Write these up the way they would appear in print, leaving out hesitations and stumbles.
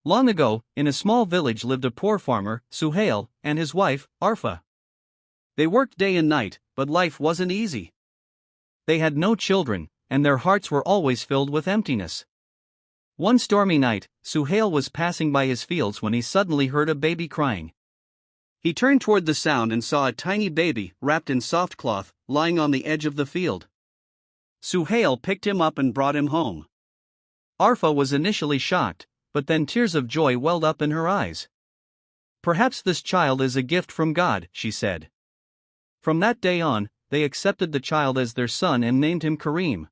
Long ago, in a small village lived a poor farmer, Suhail, and his wife, Arfa. They worked day and night, but life wasn't easy. They had no children, and their hearts were always filled with emptiness. One stormy night, Suhail was passing by his fields when he suddenly heard a baby crying. He turned toward the sound and saw a tiny baby, wrapped in soft cloth, lying on the edge of the field. Suhail picked him up and brought him home. Arfa was initially shocked, but then tears of joy welled up in her eyes. "Perhaps this child is a gift from God," she said. From that day on, they accepted the child as their son and named him Karim.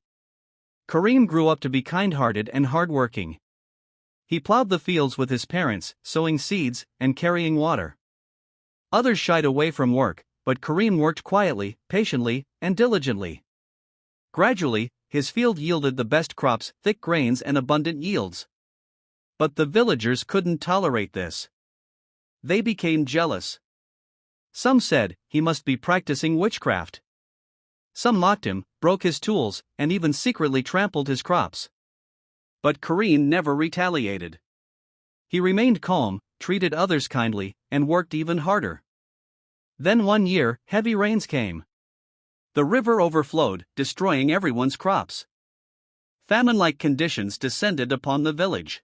Karim grew up to be kind-hearted and hard-working. He plowed the fields with his parents, sowing seeds and carrying water. Others shied away from work, but Karim worked quietly, patiently, and diligently. Gradually, his field yielded the best crops, thick grains and abundant yields. But the villagers couldn't tolerate this. They became jealous. Some said he must be practicing witchcraft. Some mocked him, broke his tools, and even secretly trampled his crops. But Karim never retaliated. He remained calm, treated others kindly, and worked even harder. Then one year, heavy rains came. The river overflowed, destroying everyone's crops. Famine-like conditions descended upon the village.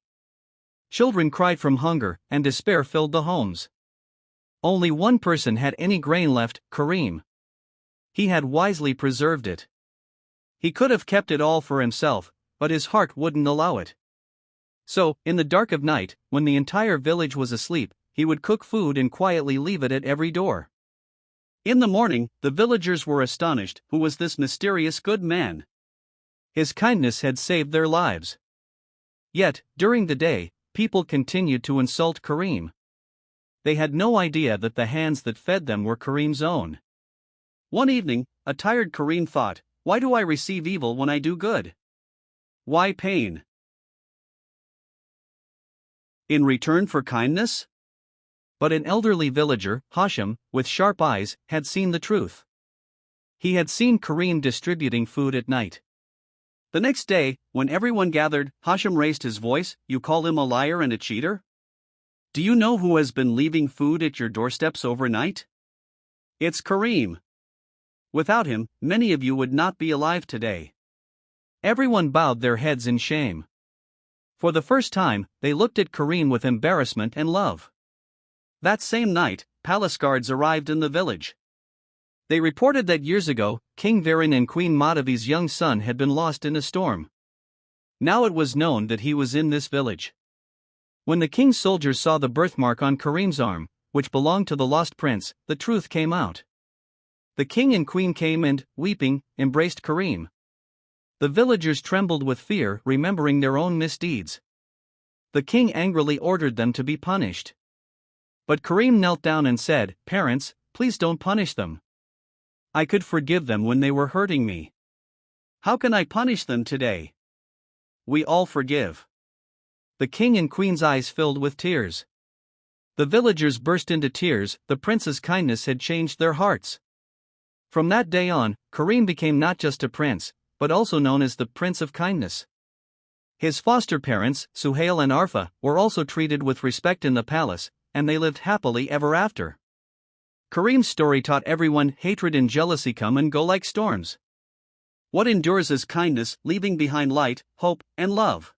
Children cried from hunger, and despair filled the homes. Only one person had any grain left, Karim. He had wisely preserved it. He could have kept it all for himself, but his heart wouldn't allow it. So, in the dark of night, when the entire village was asleep, he would cook food and quietly leave it at every door. In the morning, the villagers were astonished. Who was this mysterious good man? His kindness had saved their lives. Yet, during the day, people continued to insult Karim. They had no idea that the hands that fed them were Karim's own. One evening, a tired Karim thought, "Why do I receive evil when I do good? Why pain in return for kindness?" But an elderly villager, Hashim, with sharp eyes, had seen the truth. He had seen Karim distributing food at night. The next day, when everyone gathered, Hashim raised his voice. "You call him a liar and a cheater? Do you know who has been leaving food at your doorsteps overnight? It's Karim. Without him, many of you would not be alive today." Everyone bowed their heads in shame. For the first time, they looked at Karim with embarrassment and love. That same night, palace guards arrived in the village. They reported that years ago, King Varin and Queen Madhavi's young son had been lost in a storm. Now it was known that he was in this village. When the king's soldiers saw the birthmark on Karim's arm, which belonged to the lost prince, the truth came out. The king and queen came and, weeping, embraced Karim. The villagers trembled with fear, remembering their own misdeeds. The king angrily ordered them to be punished. But Karim knelt down and said, "Parents, please don't punish them. I could forgive them when they were hurting me. How can I punish them today? We all forgive." The king and queen's eyes filled with tears. The villagers burst into tears. The prince's kindness had changed their hearts. From that day on, Karim became not just a prince, but also known as the Prince of Kindness. His foster parents, Suhail and Arfa, were also treated with respect in the palace, and they lived happily ever after. Karim's story taught everyone hatred and jealousy come and go like storms. What endures is kindness, leaving behind light, hope, and love.